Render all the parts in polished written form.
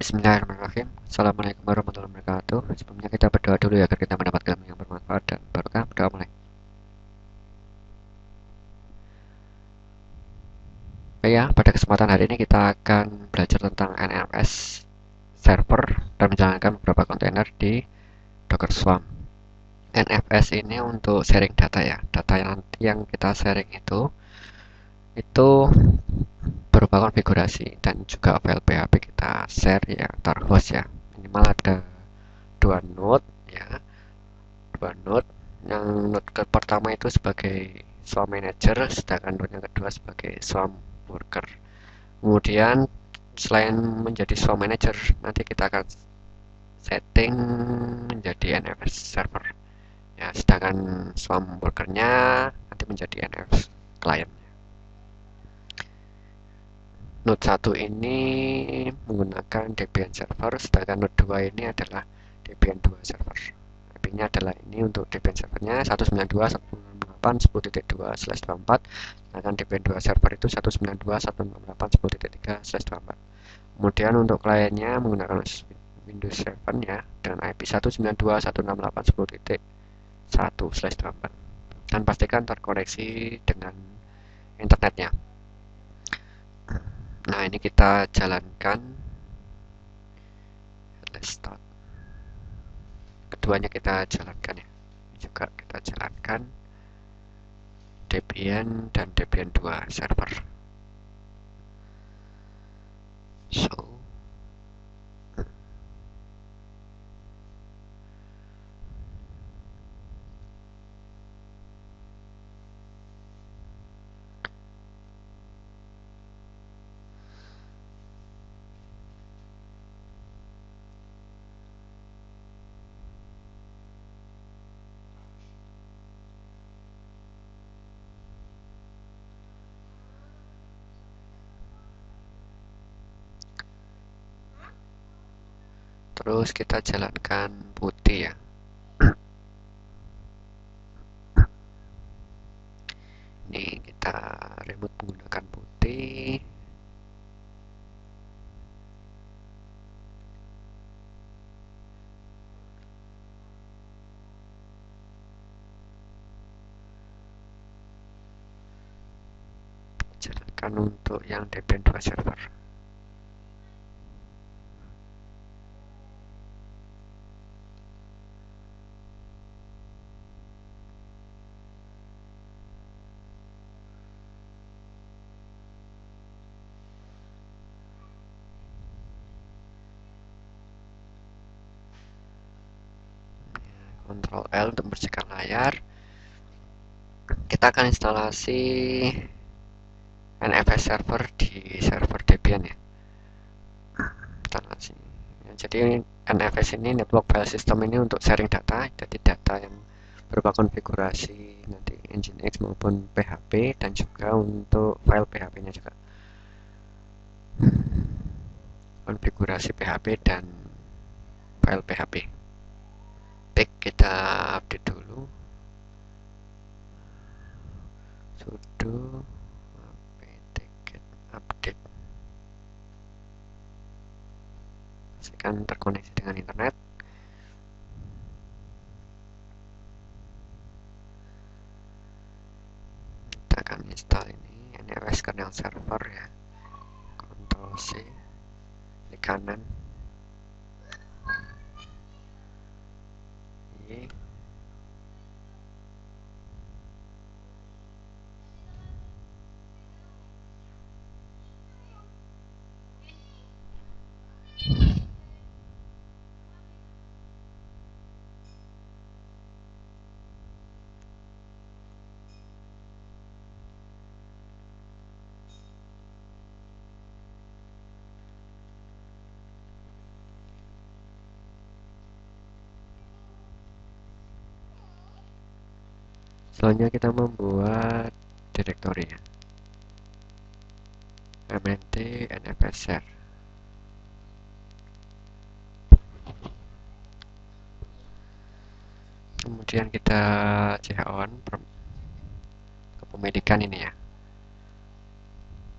Bismillahirrahmanirrahim. Assalamualaikum warahmatullahi wabarakatuh. Sebelumnya kita berdoa dulu ya agar kita mendapatkan ilmu yang bermanfaat dan barokah. Berdoa mulai. Ya, pada kesempatan hari ini kita akan belajar tentang NFS server dan menjalankan beberapa kontainer di Docker Swarm. NFS ini untuk sharing data ya. Data yang nanti yang kita sharing itu berupa konfigurasi dan juga file PHP kita share ya antar host ya. Minimal ada dua node ya, dua node. Yang node ke pertama itu sebagai swarm manager, sedangkan node yang kedua sebagai swarm worker. Kemudian selain menjadi swarm manager, nanti kita akan setting menjadi NFS server ya, sedangkan swarm workernya nanti menjadi NFS client. Node 1 ini menggunakan Debian server, sedangkan node 2 ini adalah Debian 2 server. IP-nya adalah ini untuk Debian servernya 192.168.10.2/24, sedangkan Debian 2 server itu 192.168.10.3/24. Kemudian untuk kliennya menggunakan Windows 7 ya dengan IP 192.168.10.1/24, dan pastikan terkoneksi dengan internetnya. Nah, ini kita jalankan. Let's start. Keduanya kita jalankan ya. Ini juga kita jalankan Debian dan Debian 2 server. So, terus kita jalankan putih ya. Ini kita remote menggunakan putih. Jalankan untuk yang Debian 2 server. Ctrl L untuk membersihkan layar. Kita akan instalasi NFS server di server Debian ya. Instalasi. Ya, jadi NFS ini network file system ini untuk sharing data, jadi data yang berupa konfigurasi nanti Nginx maupun PHP, dan juga untuk file PHP-nya juga. Konfigurasi PHP dan file PHP. Baik, kita update dulu. Sudo apt-get update. Pastikan terkoneksi dengan internet. Kita akan install ini NFS kernel server ya. Ctrl C, klik kanan. Y. Selanjutnya kita membuat direktori ya. mnt nfs-share. Kemudian kita chown kepemilikan ini ya.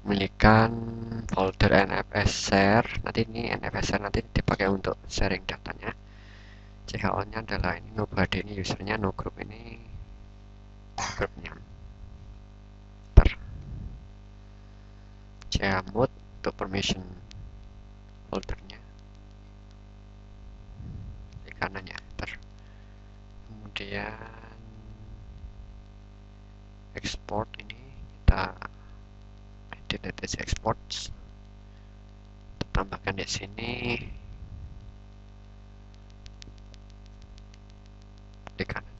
memilihkan folder NFS share. Nanti ini NFS share nanti dipakai untuk sharing datanya. CHO nya adalah ini nobody, ini usernya, no group ini grupnya. Chmod untuk permission foldernya di kanannya. Kemudian export ini kita edit exports, tambahkan di sini di kanan.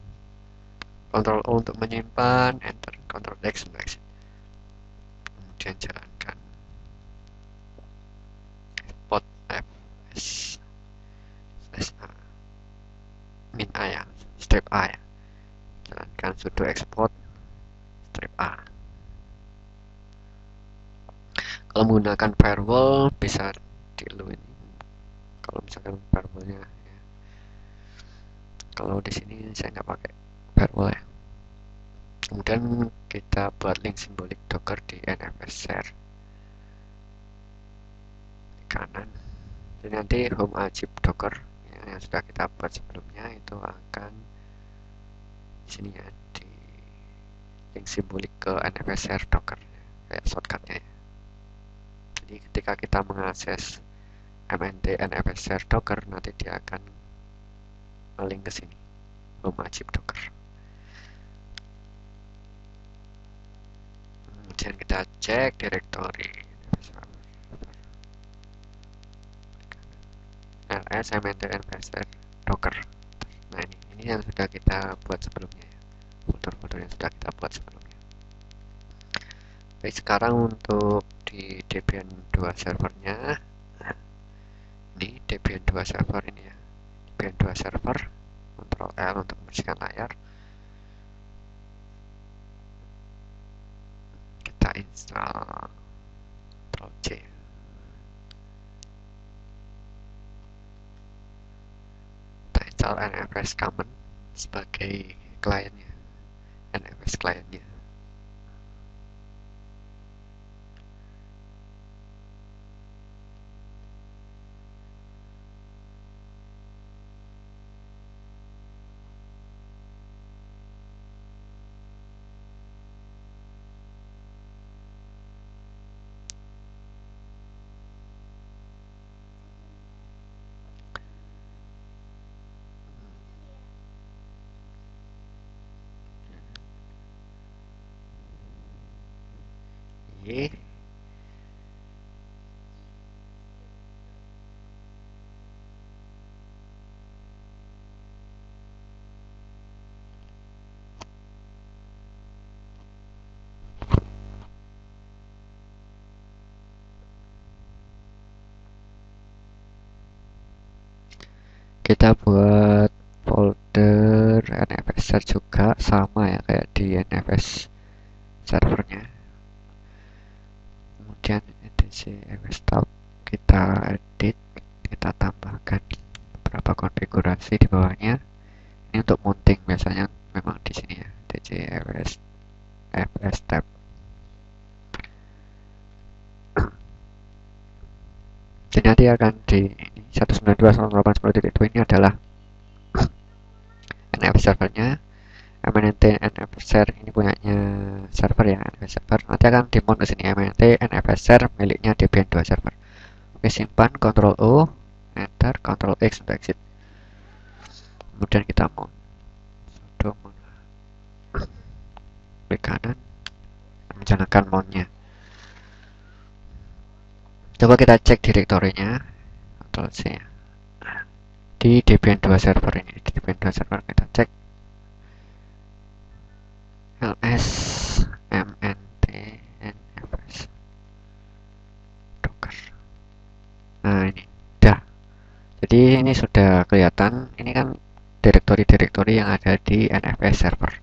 Ctrl O untuk menyimpan, enter, Ctrl X untuk exit. Kemudian jalankan export fs a min a ya, strip a ya. Jalankan sudo export strip a. Kalau menggunakan firewall bisa di ini. Kalau misalkan firewallnya ya. Kalau di sini saya nggak pakai firewall ya. Kemudian kita buat link simbolik Docker di NFS share di kanan. Jadi nanti home ajib Docker yang sudah kita buat sebelumnya itu akan di sini ya, di link simbolik ke NFS share Docker kayak shortcutnya ya. Jadi ketika kita mengakses mnt NFS share Docker, nanti dia akan link ke sini home ajib Docker. Kemudian kita cek directory ls mnt NFS share Docker. Nah ini yang sudah kita buat sebelumnya ya, folder-folder yang sudah kita buat sebelumnya. Baik, sekarang untuk di Debian 2 servernya, ini Debian 2 server ini ya, Debian 2 server, Ctrl L untuk membersihkan layar. Kita install, Ctrl C. Kita install NFS Common sebagai kliennya, NFS kliennya. Y. Kita buat folder NFS share juga sama ya kayak di NFS servernya. Kemudian etc fstop kita edit, kita tambahkan beberapa konfigurasi di bawahnya. Ini untuk mounting biasanya memang di sini ya, etc fstop. Jadi nanti akan di 192.168.10.2 ini adalah NFS servernya. MNT NFS share ini punyanya server ya, NFS server. Nanti akan dimount ke sini MNT NFS share miliknya Debian 2 server. Oke, simpan, Ctrl O, enter, Ctrl X untuk exit. Kemudian kita mount. Sudo mount. Klik kanan, menjalankan mountnya. Coba kita cek direktorinya, Ctrl C ya. Di Debian 2 server ini, di Debian 2 server kita cek ls mnt nfs docker. Nah ini udah, jadi ini sudah kelihatan, ini kan direktori-direktori yang ada di NFS server.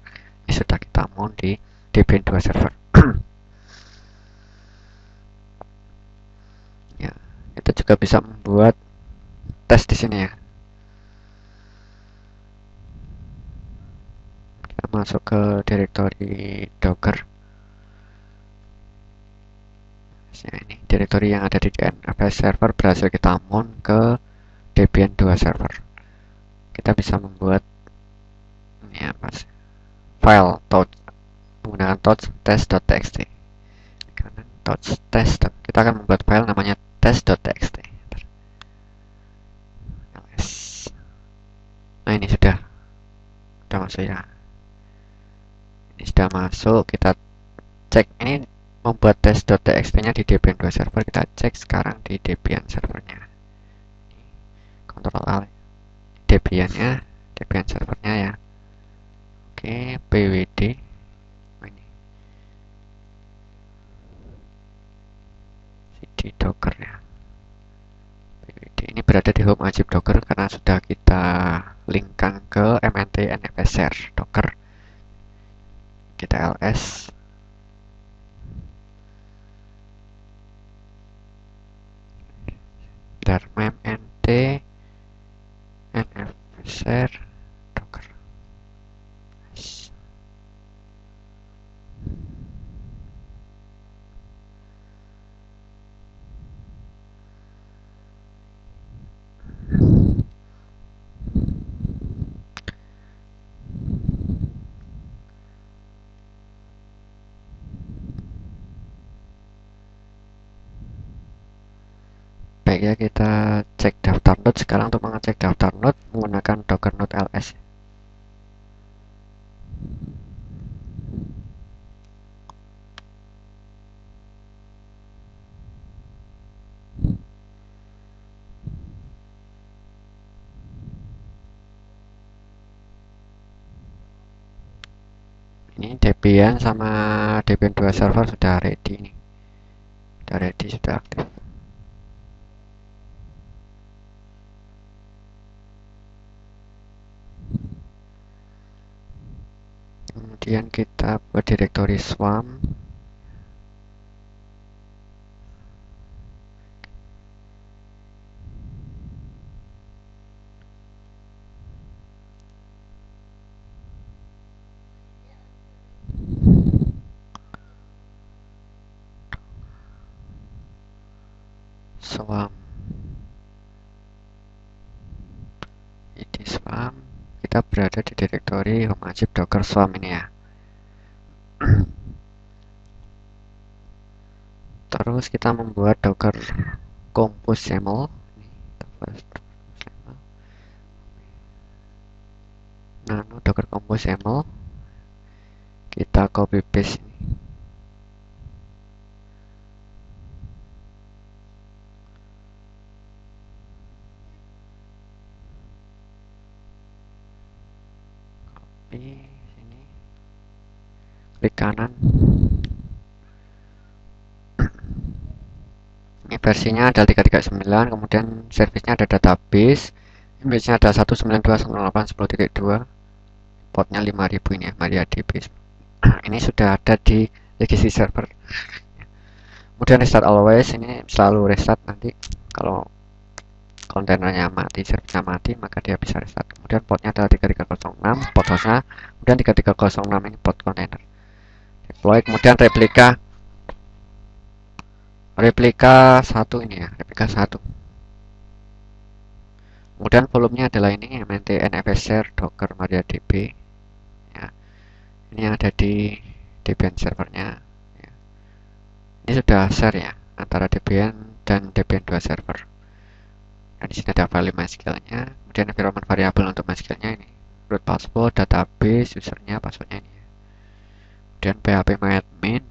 Ini sudah kita mount di Debian 2 server. Ya, kita juga bisa membuat tes di sini ya. Kita masuk ke direktori Docker. direktori yang ada di NFS server berhasil kita mount ke Debian 2 server. Kita bisa membuat ini apa sih? File touch menggunakan touch test.txt. Karena touch test, kita akan membuat file namanya test.txt. Nah, ini sudah masuk ya. Ini sudah masuk. Kita cek ini membuat test.txt nya di Debian 2 server. Kita cek sekarang di Debian servernya. Ctrl A, Debian servernya ya. Oke, pwd ini cd docker ya. Pwd ini berada di home ajib docker karena sudah kita linkkan ke mnt nfs share docker. Kita ls mmt nfs share docker. Baik ya, kita cek daftar node sekarang. Untuk mengecek daftar node menggunakan docker node ls. Ini Debian sama Debian 2 server sudah ready nih. Sudah ready, sudah aktif. Kemudian kita buat direktori swarm. Swarm. Ini swarm. Kita berada di direktori home ajib docker swarm ini ya. Terus kita membuat docker compose YAML. Nano docker compose YAML. Kita copy paste ini. Copy sini. Klik kanan. Ini versinya ada 339, kemudian servisnya ada database, image-nya ada 192.168.10.2, portnya 5000 ini ya, MariaDB. Ini sudah ada di legacy server. Kemudian restart always, ini selalu restart nanti kalau kontainernya mati, servisnya mati, maka dia bisa restart. Kemudian portnya adalah 3306, port hostnya, kemudian 3306 ini port kontainer. Deploy, kemudian replika satu ini ya, replika satu. Kemudian volumenya adalah ini mnt nfs share docker MariaDB ya. Ini yang ada di Debian servernya ya. Ini sudah share ya antara Debian dan Debian 2 server. Dan di sini ada file MySQL-nya, kemudian environment variable untuk MySQL-nya ini, root password, database, usernya, passwordnya ini. Kemudian php myadmin,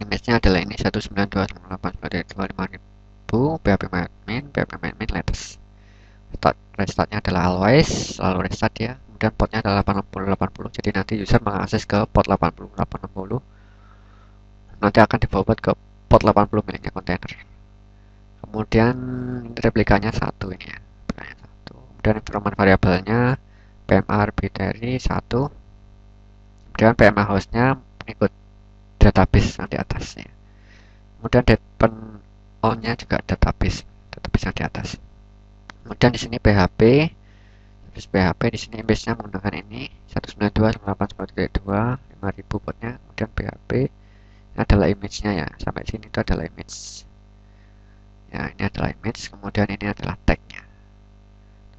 image-nya adalah ini 192.168.5000, php myadmin latest. Restartnya adalah always, selalu restart ya. Kemudian portnya adalah 8080, jadi nanti user mengakses ke port 8080, nanti akan di-forward ke port 80 miliknya kontainer. Kemudian replikanya satu ini ya, kemudian environment variabelnya PMA arbitrary 1, kemudian PMA hostnya ikut database yang di atasnya, kemudian depend on-nya juga database yang di atas. Kemudian di sini PHP di sini base-nya menggunakan ini 192.168.10.2, 5000 portnya, kemudian PHP adalah image-nya ya, sampai sini itu adalah image. Ya, ini adalah image, kemudian ini adalah tagnya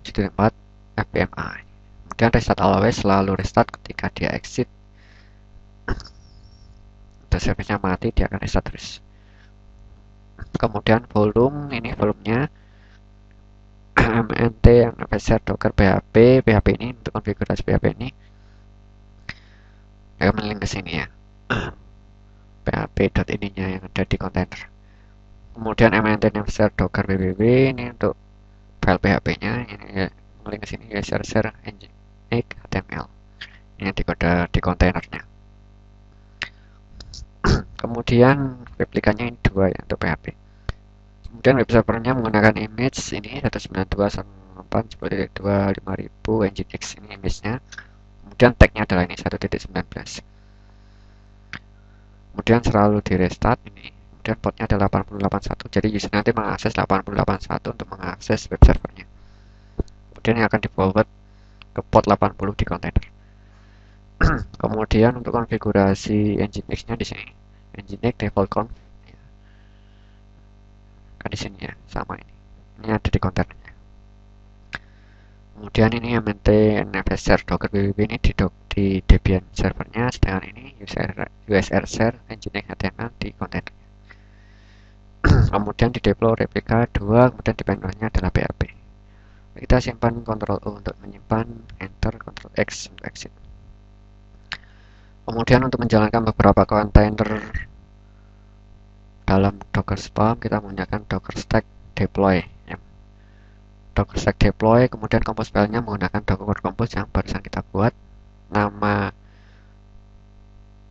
7.4 FPMA. Kemudian restart always, selalu restart ketika dia exit atau service-nya mati, dia akan restart terus. Kemudian volume, ini volumenya mnt nfs docker php. Php ini untuk konfigurasi php ini akan melink ke sini ya. php.ininya yang ada di kontainer. Kemudian mnt nfs docker www, ini untuk file php-nya, ini ya, melink ke sini ya, share nginx html. Ini di kode di kontainernya. Kemudian replikanya ini dua ya untuk php. Kemudian web servernya menggunakan image ini 192.168.10.2 nginx, ini image-nya. Kemudian tag-nya adalah ini 1.19. Kemudian selalu di restart ini. Kemudian portnya adalah 8081. Jadi user nanti mengakses 8081 untuk mengakses web servernya. Kemudian yang akan di forward ke port 80 di kontainer. Kemudian untuk konfigurasi nginx-nya di sini. Nginx default conf. Kan di sini ya, sama ini. Ini ada di kontainernya. Kemudian ini mnt nfs docker www ini di Debian servernya, sedangkan ini usr share nginx html di kontainer. Kemudian di deploy replika 2, kemudian dependernya adalah php. Kita simpan Ctrl O untuk menyimpan, enter Ctrl X untuk exit. Kemudian untuk menjalankan beberapa kontainer dalam Docker Swarm, kita menggunakan Docker Stack Deploy ya. Docker Stack Deploy, kemudian compose filenya menggunakan Docker Compose yang barusan kita buat. Nama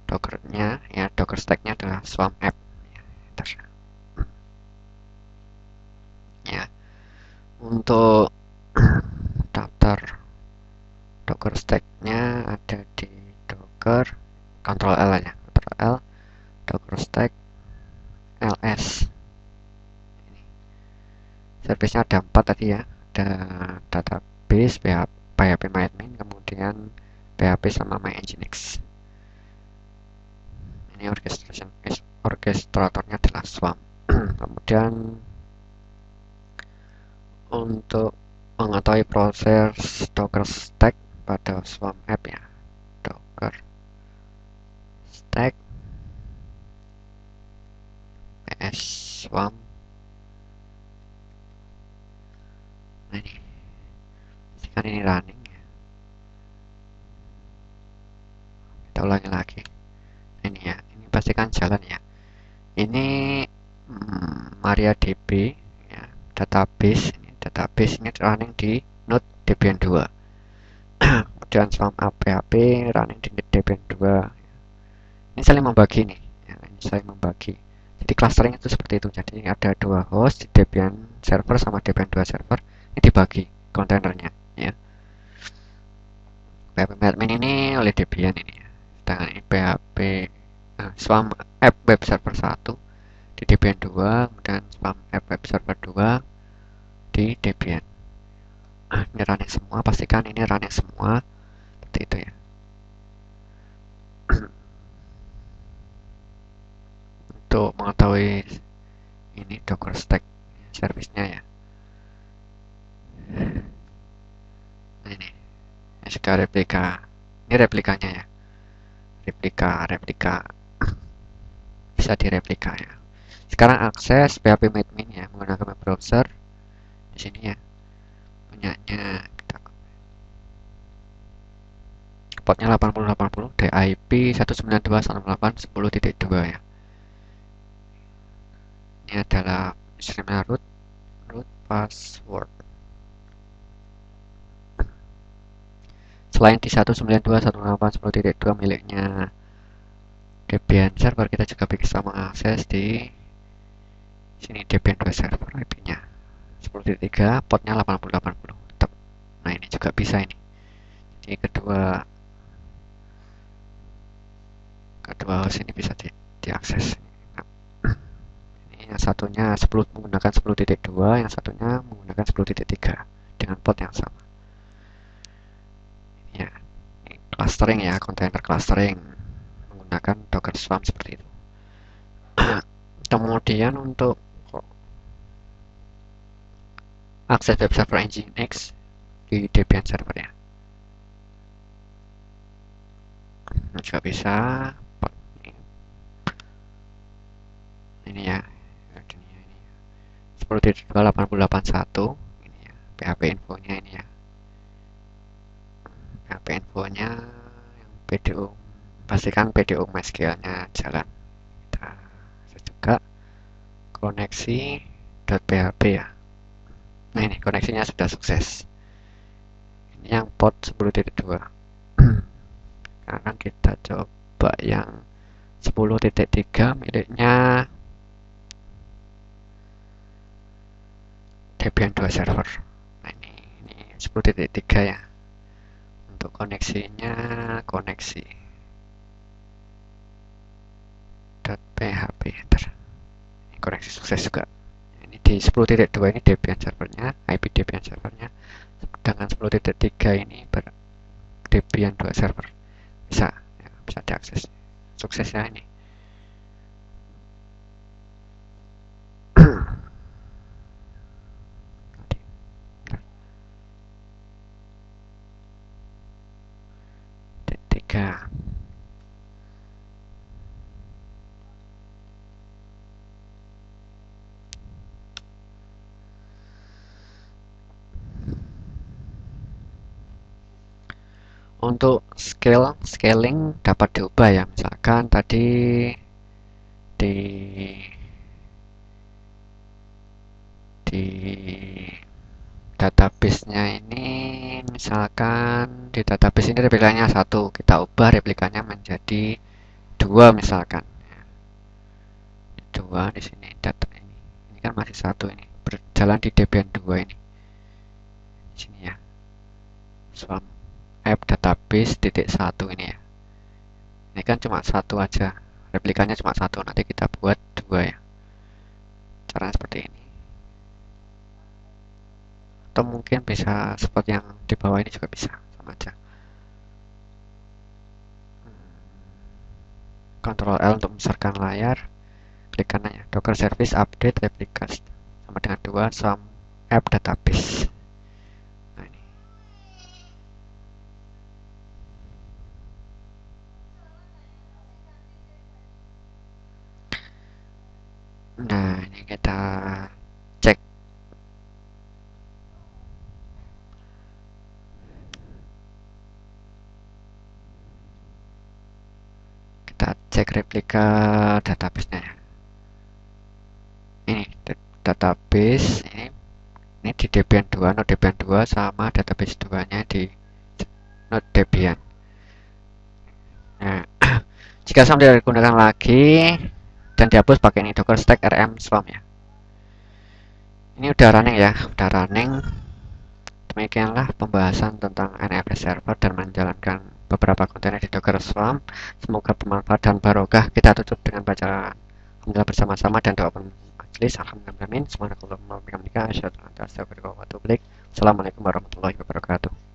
Dockernya ya, Docker Stack-nya adalah Swarm App ya. Untuk daftar Docker Stack-nya ada di Docker, Ctrl L aja, Ctrl L, Docker Stack ls. Service-nya ada 4 tadi ya, ada database, PHP MyAdmin, kemudian PHP sama MyNginx. Ini orkestratornya adalah Swarm. Kemudian untuk mengetahui proses Docker Stack pada Swarm App ya, Docker Stack ps Swarm. Nah ini, pastikan ini running ya. Kita ulangi lagi. Ini ya, ini pastikan jalan ya. Ini MariaDB ya, database ini running di node Debian 2. Kemudian Swarm App PHP running di Debian 2. Ini saling membagi nih ya, ini saling membagi. Jadi clustering itu seperti itu. Jadi ada dua host di Debian server sama Debian 2 server, ini dibagi kontainernya ya. PHP admin ini oleh Debian ini ya. Sedangkan ini PHP Swarm App Web Server 1 di Debian 2, kemudian Swarm App Web Server 2 di Debian. Ini running semua, pastikan ini running semua seperti itu ya. Untuk mengetahui ini Docker Stack service-nya ya. Nah ini sudah replika. Ini replikanya ya. Replika bisa direplika ya. Sekarang akses PHP admin ya menggunakan web browser di sini ya. Punyanya kita portnya 8080 DIP 192.168.10.2 ya. Ini adalah username root password. Selain di 192.168.10.2 miliknya Debian server, kita juga bisa mengakses di sini Debian 2 server IP-nya 10.3, portnya 8080 tetap. Nah ini juga bisa ini. Jadi kedua host ini bisa diakses. Nah, ini yang satunya menggunakan 10.2, yang satunya menggunakan 10.3 dengan port yang sama. Ya, ini clustering ya, container clustering menggunakan Docker Swarm seperti itu. Kemudian untuk akses web server Nginx di Debian servernya. Nah, juga bisa ini ya, ini 10.2.8081 ini ya, PHP infonya ini ya, PHP infonya yang PDU, pastikan PDU MySQL nya jalan. Kita juga koneksi .php ya. Nah, ini koneksinya sudah sukses. Ini yang port 10.2. Sekarang kita coba yang 10.3 miliknya Debian 2 server. Nah, ini 10.3 ya. Untuk koneksinya, koneksi .php enter. Ini koneksi sukses juga. Ini di 10.2 ini Debian servernya, IP Debian servernya. Dengan 10.3 ini Debian 2 server. Bisa ya, bisa diakses. Suksesnya ini. Tiga. Untuk scaling dapat diubah ya, misalkan tadi di database-nya ini, misalkan di database ini replikanya 1, kita ubah replikanya menjadi 2 misalkan. 2 di sini data ini kan masih 1, ini berjalan di Debian 2 ini. Di sini ya. Swarm app database titik 1 ini ya. Ini kan cuma 1 aja. Replikanya cuma 1, nanti kita buat 2 ya. Caranya seperti ini. Atau mungkin bisa seperti yang di bawah ini juga bisa, sama aja. Ctrl L untuk membesarkan layar, klik kanannya Docker Service Update Replicas sama dengan 2 Swarm app database. Nah, ini. Nah, ini kita cek. Kita cek replika database-nya ya. Ini database ini di Debian 2, node Debian 2 sama database 2-nya di node Debian. Nah, jika Swarm tidak digunakan lagi dan dihapus pakai ini Docker Stack RM Swarm ya. Ini udah running ya, udah running. Demikianlah pembahasan tentang NFS server dan menjalankan beberapa kontainer di Docker Swarm. Semoga bermanfaat dan barokah. Kita tutup dengan bacaan alhamdulillah bersama-sama dan doa majelis. Alhamdulillah. Assalamualaikum warahmatullahi wabarakatuh.